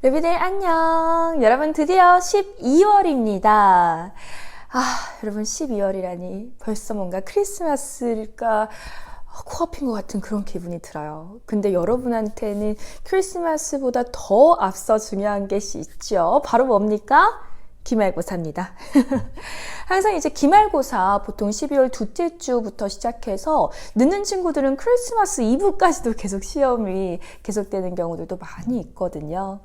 루비들 안녕. 여러분 드디어 12월입니다. 여러분 12월이라니 벌써 뭔가 크리스마스가 코앞인 것 같은 그런 기분이 들어요. 근데 여러분한테는 크리스마스보다 더 앞서 중요한 것이 있죠. 바로 뭡니까? 기말고사입니다. 항상 이제 기말고사 보통 12월 둘째 주부터 시작해서 늦는 친구들은 크리스마스 이브까지도 계속 시험이 계속되는 경우들도 많이 있거든요.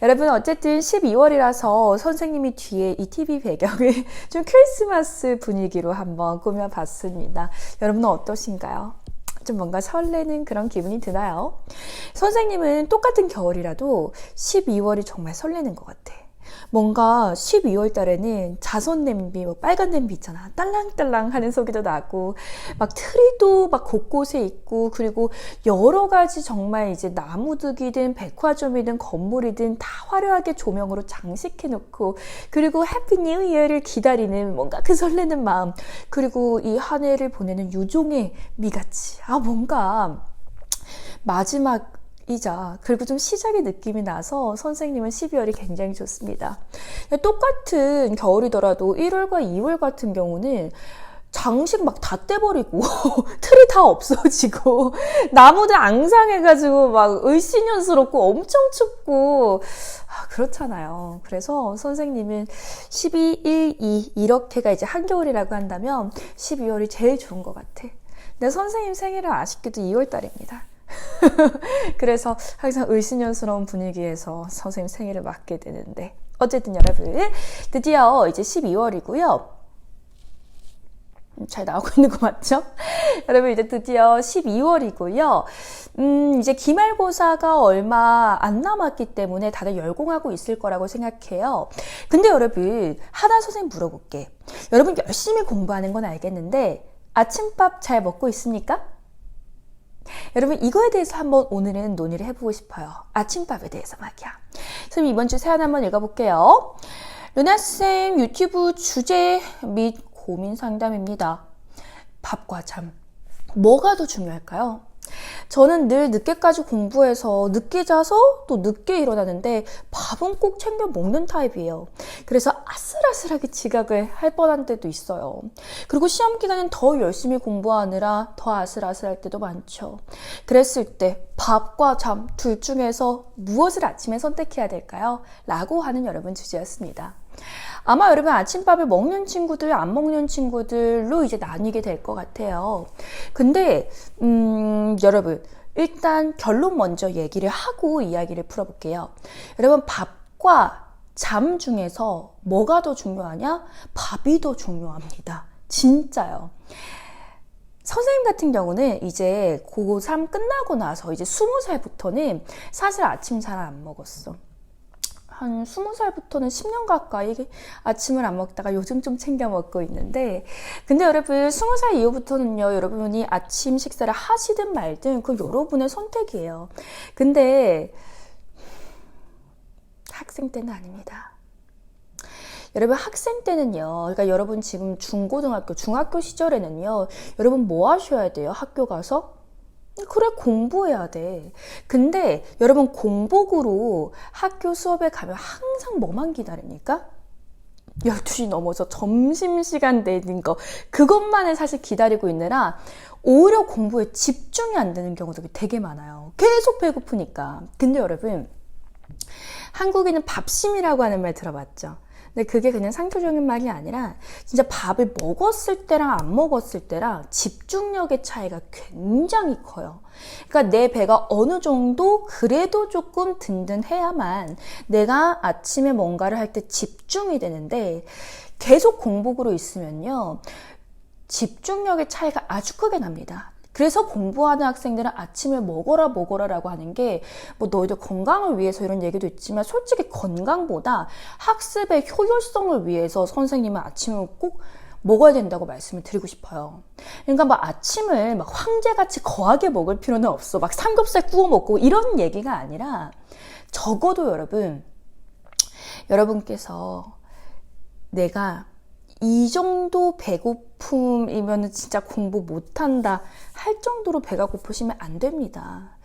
여러분 어쨌든 12월이라서 선생님이 뒤에 이 TV 배경을 좀 크리스마스 분위기로 한번 꾸며봤습니다. 여러분은 어떠신가요? 좀 뭔가 설레는 그런 기분이 드나요? 선생님은 똑같은 겨울이라도 12월이 정말 설레는 것 같아. 뭔가 12월 달에는 자선 냄비, 빨간 냄비 있잖아. 딸랑딸랑 하는 소리도 나고, 막 트리도 막 곳곳에 있고, 그리고 여러 가지 정말 이제 나무득이든 백화점이든 건물이든 다 화려하게 조명으로 장식해놓고, 그리고 해피 뉴 이어를 기다리는 뭔가 그 설레는 마음, 그리고 이 한 해를 보내는 유종의 미같이, 뭔가 마지막 그리고 좀 시작의 느낌이 나서 선생님은 12월이 굉장히 좋습니다. 똑같은 겨울이더라도 1월과 2월 같은 경우는 장식 막 다 떼버리고 틀이 다 없어지고 나무들 앙상해가지고 막 을씨년스럽고 엄청 춥고 그렇잖아요. 그래서 선생님은 12, 1, 2 이렇게가 이제 한겨울이라고 한다면 12월이 제일 좋은 것 같아. 근데 선생님 생일은 아쉽게도 2월 달입니다. 그래서 항상 을씨년스러운 분위기에서 선생님 생일을 맞게 되는데 어쨌든 여러분 드디어 이제 12월이고요. 잘 나오고 있는 거 맞죠? 여러분 이제 드디어 12월이고요. 이제 기말고사가 얼마 안 남았기 때문에 다들 열공하고 있을 거라고 생각해요. 근데 여러분 하나 선생님 물어볼게. 여러분 열심히 공부하는 건 알겠는데 아침밥 잘 먹고 있습니까? 여러분 이거에 대해서 한번 오늘은 논의를 해보고 싶어요. 아침밥에 대해서 말이야. 선생님 이번 주 사연 한번 읽어볼게요. 루나쌤 유튜브 주제 및 고민 상담입니다. 밥과 잠 뭐가 더 중요할까요? 저는 늘 늦게까지 공부해서 늦게 자서 또 늦게 일어나는데 밥은 꼭 챙겨 먹는 타입이에요. 그래서 아슬아슬하게 지각을 할 뻔한 때도 있어요. 그리고 시험 기간엔 더 열심히 공부하느라 더 아슬아슬할 때도 많죠. 그랬을 때 밥과 잠 둘 중에서 무엇을 아침에 선택해야 될까요? 라고 하는 여러분 주제였습니다. 아마 여러분 아침밥을 먹는 친구들, 안 먹는 친구들로 이제 나뉘게 될 것 같아요. 근데 여러분 일단 결론 먼저 얘기를 하고 이야기를 풀어볼게요. 여러분 밥과 잠 중에서 뭐가 더 중요하냐? 밥이 더 중요합니다. 진짜요. 선생님 같은 경우는 이제 고3 끝나고 나서 이제 20살부터는 사실 아침 잘 안 먹었어. 한 20살부터는 10년 가까이 아침을 안 먹다가 요즘 좀 챙겨 먹고 있는데 근데 여러분 20살 이후부터는요 여러분이 아침 식사를 하시든 말든 그건 여러분의 선택이에요. 근데 학생 때는 아닙니다. 여러분 학생 때는요 그러니까 여러분 지금 중고등학교 중학교 시절에는요 여러분 뭐 하셔야 돼요? 학교 가서? 그래 공부해야 돼. 근데 여러분 공복으로 학교 수업에 가면 항상 뭐만 기다립니까? 12시 넘어서 점심시간 되는 거 그것만을 사실 기다리고 있느라 오히려 공부에 집중이 안 되는 경우도 되게 많아요. 계속 배고프니까. 근데 여러분 한국인은 밥심이라고 하는 말 들어봤죠? 근데 그게 그냥 상투적인 말이 아니라 진짜 밥을 먹었을 때랑 안 먹었을 때랑 집중력의 차이가 굉장히 커요. 그러니까 내 배가 어느 정도 그래도 조금 든든해야만 내가 아침에 뭔가를 할 때 집중이 되는데 계속 공복으로 있으면요. 집중력의 차이가 아주 크게 납니다. 그래서 공부하는 학생들은 아침을 먹어라라고 하는 게 뭐 너희들 건강을 위해서 이런 얘기도 있지만 솔직히 건강보다 학습의 효율성을 위해서 선생님은 아침을 꼭 먹어야 된다고 말씀을 드리고 싶어요. 그러니까 막 아침을 막 황제같이 거하게 먹을 필요는 없어. 막 삼겹살 구워 먹고 이런 얘기가 아니라 적어도 여러분께서 내가 이 정도 배고픔이면 진짜 공부 못한다 할 정도로 배가 고프시면 안 됩니다.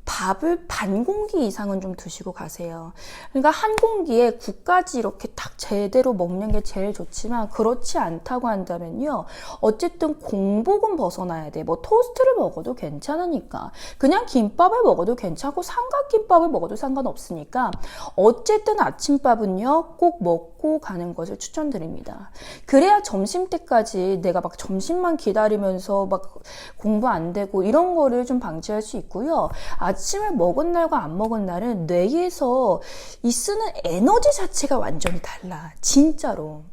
밥을 반 공기 이상은 좀 드시고 가세요. 그러니까 한 공기에 국까지 이렇게 딱 제대로 먹는 게 제일 좋지만 그렇지 않다고 한다면요. 어쨌든 공복은 벗어나야 돼. 뭐 토스트를 먹어도 괜찮으니까. 그냥 김밥을 먹어도 괜찮고 삼각김밥을 먹어도 상관없으니까 어쨌든 아침밥은요. 꼭 먹고 가는 것을 추천드립니다. 그래야 점심 때까지 내가 막 점심만 기다리면서 막 공부 안 되고 이런 거를 좀 방지할 수 있고요. 아침을 먹은 날과 안 먹은 날은 뇌에서 이 쓰는 에너지 자체가 완전히 달라. 진짜로.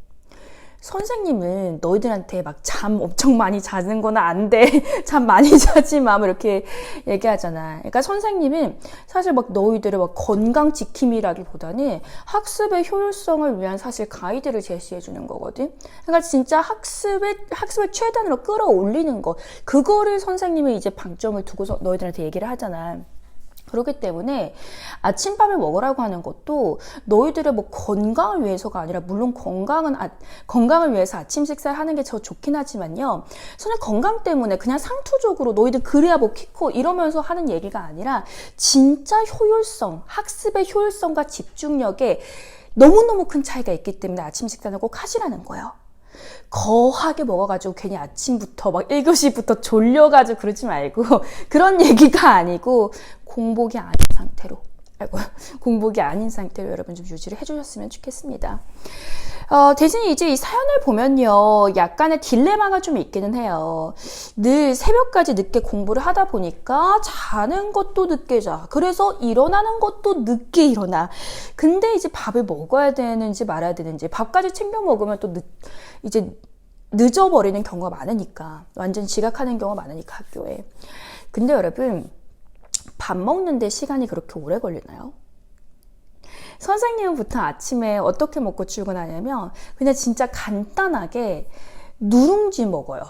선생님은 너희들한테 막 잠 엄청 많이 자는 거는 안 돼. 잠 많이 자지 마. 뭐 이렇게 얘기하잖아. 그러니까 선생님은 사실 막 너희들의 막 건강 지킴이라기보다는 학습의 효율성을 위한 사실 가이드를 제시해 주는 거거든. 그러니까 진짜 학습을 최단으로 끌어올리는 거. 그거를 선생님은 이제 방점을 두고서 너희들한테 얘기를 하잖아. 그렇기 때문에 아침밥을 먹으라고 하는 것도 너희들의 뭐 건강을 위해서가 아니라, 물론 건강을 위해서 아침 식사를 하는 게 더 좋긴 하지만요. 저는 건강 때문에 그냥 상투적으로 너희들 그래야 뭐 키코 이러면서 하는 얘기가 아니라 진짜 효율성, 학습의 효율성과 집중력에 너무너무 큰 차이가 있기 때문에 아침 식사는 꼭 하시라는 거예요. 거하게 먹어가지고 괜히 아침부터 막 1교시부터 졸려가지고 그러지 말고 그런 얘기가 아니고 공복이 아닌 상태로 여러분 좀 유지를 해주셨으면 좋겠습니다. 대신 이제 이 사연을 보면요, 약간의 딜레마가 좀 있기는 해요. 늘 새벽까지 늦게 공부를 하다 보니까 자는 것도 늦게 자. 그래서 일어나는 것도 늦게 일어나. 근데 이제 밥을 먹어야 되는지 말아야 되는지, 밥까지 챙겨 먹으면 또 이제 늦어버리는 경우가 많으니까, 완전 지각하는 경우가 많으니까 학교에. 근데 여러분, 밥 먹는데 시간이 그렇게 오래 걸리나요? 선생님은 보통 아침에 어떻게 먹고 출근하냐면 그냥 진짜 간단하게 누룽지 먹어요.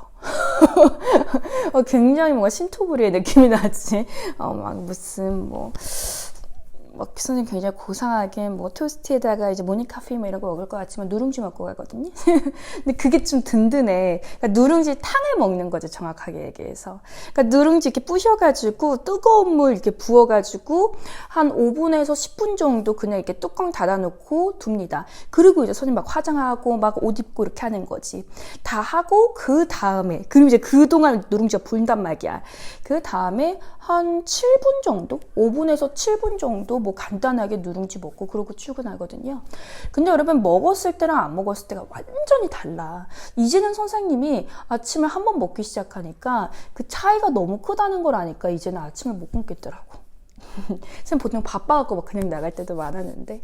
굉장히 뭔가 신토부리의 느낌이 나지. 막 무슨 막 선생님 굉장히 고상하게 뭐 토스트에다가 이제 모닝커피 뭐 이런 거 먹을 것 같지만 누룽지 먹고 가거든요. 근데 그게 좀 든든해. 그러니까 누룽지 탕을 먹는 거죠, 정확하게 얘기해서. 그러니까 누룽지 이렇게 부셔가지고 뜨거운 물 이렇게 부어가지고 한 5분에서 10분 정도 그냥 이렇게 뚜껑 닫아놓고 둡니다. 그리고 이제 선생님 막 화장하고 막 옷 입고 이렇게 하는 거지. 다 하고 그 다음에, 그리고 이제 그동안 누룽지가 불단 말이야. 그 다음에 한 7분 정도? 5분에서 7분 정도 뭐 간단하게 누룽지 먹고 그러고 출근하거든요. 근데 여러분, 먹었을 때랑 안 먹었을 때가 완전히 달라. 이제는 선생님이 아침을 한번 먹기 시작하니까 그 차이가 너무 크다는 걸 아니까 이제는 아침을 못 굶겠더라고. 선생님 보통 바빠갖고 막 그냥 나갈 때도 많았는데,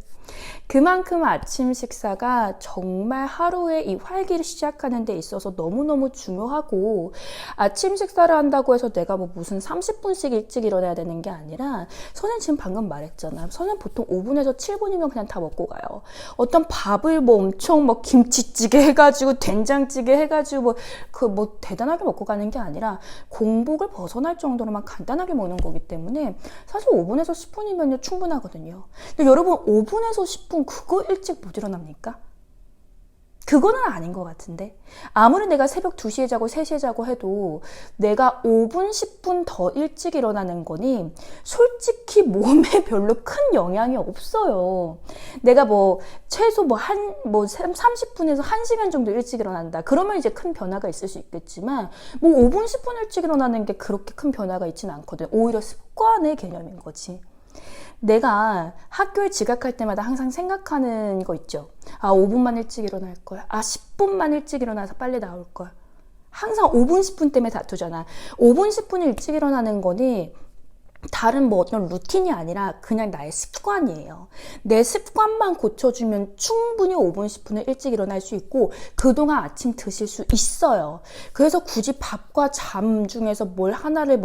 그만큼 아침 식사가 정말 하루의 이 활기를 시작하는 데 있어서 너무너무 중요하고, 아침 식사를 한다고 해서 내가 뭐 무슨 30분씩 일찍 일어나야 되는 게 아니라, 선생님 지금 방금 말했잖아요. 선생님 보통 5분에서 7분이면 그냥 다 먹고 가요. 어떤 밥을 뭐 엄청 막 김치찌개 해가지고 된장찌개 해가지고 뭐 대단하게 먹고 가는 게 아니라 공복을 벗어날 정도로만 간단하게 먹는 거기 때문에 사실 5분에서 10분이면 충분하거든요. 근데 여러분, 5분에서 10분 그거 일찍 못 일어납니까? 그거는 아닌 것 같은데, 아무리 내가 새벽 2시에 자고 3시에 자고 해도 내가 5분, 10분 더 일찍 일어나는 거니 솔직히 몸에 별로 큰 영향이 없어요. 내가 뭐 최소 30분에서 1시간 정도 일찍 일어난다. 그러면 이제 큰 변화가 있을 수 있겠지만 뭐 5분, 10분 일찍 일어나는 게 그렇게 큰 변화가 있지는 않거든. 오히려 습관의 개념인 거지. 내가 학교에 지각할 때마다 항상 생각하는 거 있죠. 5분만 일찍 일어날 걸. 10분만 일찍 일어나서 빨리 나올 걸. 항상 5분, 10분 때문에 다투잖아. 5분, 10분 일찍 일어나는 거니 다른 뭐 어떤 루틴이 아니라 그냥 나의 습관이에요. 내 습관만 고쳐주면 충분히 5분, 10분을 일찍 일어날 수 있고 그동안 아침 드실 수 있어요. 그래서 굳이 밥과 잠 중에서 뭘 하나를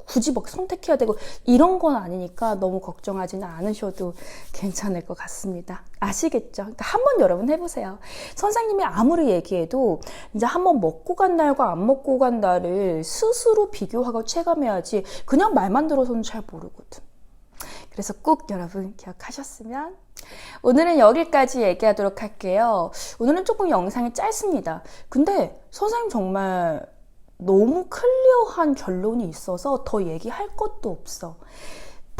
굳이 선택해야 되고 이런 건 아니니까 너무 걱정하지는 않으셔도 괜찮을 것 같습니다. 아시겠죠? 그러니까 한번 여러분 해보세요. 선생님이 아무리 얘기해도 이제 한번 먹고 간 날과 안 먹고 간 날을 스스로 비교하고 체감해야지 그냥 말만 들어서는 잘 모르거든. 그래서 꼭 여러분 기억하셨으면. 오늘은 여기까지 얘기하도록 할게요. 오늘은 조금 영상이 짧습니다. 근데 선생님 정말 너무 클리어한 결론이 있어서 더 얘기할 것도 없어.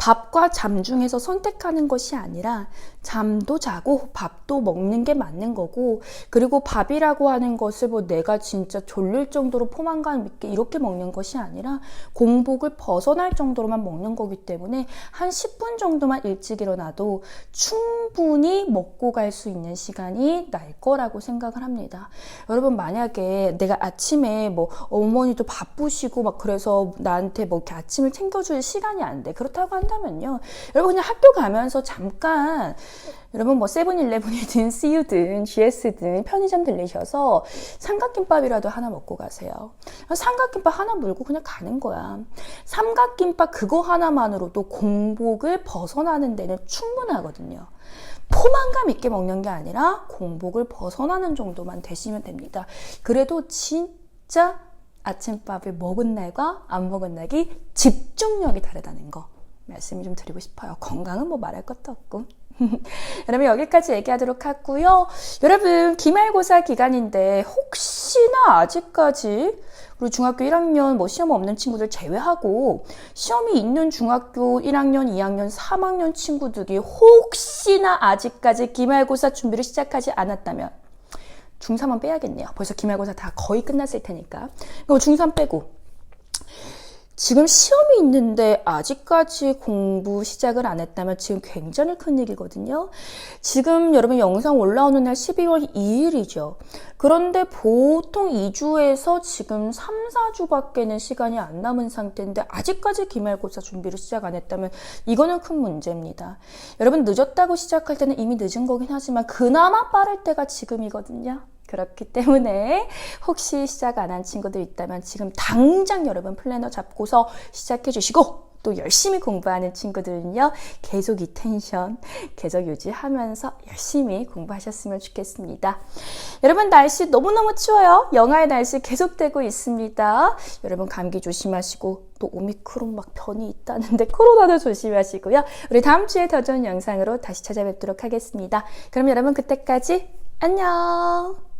밥과 잠 중에서 선택하는 것이 아니라 잠도 자고 밥도 먹는 게 맞는 거고, 그리고 밥이라고 하는 것을 뭐 내가 진짜 졸릴 정도로 포만감 있게 이렇게 먹는 것이 아니라 공복을 벗어날 정도로만 먹는 거기 때문에 한 10분 정도만 일찍 일어나도 충분히 먹고 갈 수 있는 시간이 날 거라고 생각을 합니다. 여러분, 만약에 내가 아침에 뭐 어머니도 바쁘시고 막 그래서 나한테 뭐 이렇게 아침을 챙겨줄 시간이 안 돼, 그렇다고 한다면요, 여러분 그냥 학교 가면서 잠깐 여러분 뭐 세븐일레븐이든 CU든 GS든 편의점 들리셔서 삼각김밥이라도 하나 먹고 가세요. 삼각김밥 하나 물고 그냥 가는 거야. 삼각김밥 그거 하나만으로도 공복을 벗어나는 데는 충분하거든요. 포만감 있게 먹는 게 아니라 공복을 벗어나는 정도만 되시면 됩니다. 그래도 진짜 아침밥을 먹은 날과 안 먹은 날이 집중력이 다르다는 거 말씀을 좀 드리고 싶어요. 건강은 뭐 말할 것도 없고. 여러분, 여기까지 얘기하도록 하고요. 여러분, 기말고사 기간인데 혹시나 아직까지 우리 중학교 1학년 뭐 시험 없는 친구들 제외하고 시험이 있는 중학교 1학년, 2학년, 3학년 친구들이 혹시나 아직까지 기말고사 준비를 시작하지 않았다면 중3은 빼야겠네요. 벌써 기말고사 다 거의 끝났을 테니까. 중3 빼고 지금 시험이 있는데 아직까지 공부 시작을 안 했다면 지금 굉장히 큰일이거든요. 지금 여러분 영상 올라오는 날 12월 2일이죠. 그런데 보통 2주에서 지금 3, 4주밖에는 시간이 안 남은 상태인데 아직까지 기말고사 준비를 시작 안 했다면 이거는 큰 문제입니다. 여러분, 늦었다고 시작할 때는 이미 늦은 거긴 하지만 그나마 빠를 때가 지금이거든요. 그렇기 때문에 혹시 시작 안 한 친구들 있다면 지금 당장 여러분 플래너 잡고서 시작해 주시고, 또 열심히 공부하는 친구들은요, 계속 이 텐션 계속 유지하면서 열심히 공부하셨으면 좋겠습니다. 여러분, 날씨 너무너무 추워요. 영하의 날씨 계속되고 있습니다. 여러분, 감기 조심하시고, 또 오미크론 막 변이 있다는데 코로나도 조심하시고요. 우리 다음 주에 더 좋은 영상으로 다시 찾아뵙도록 하겠습니다. 그럼 여러분, 그때까지 안녕.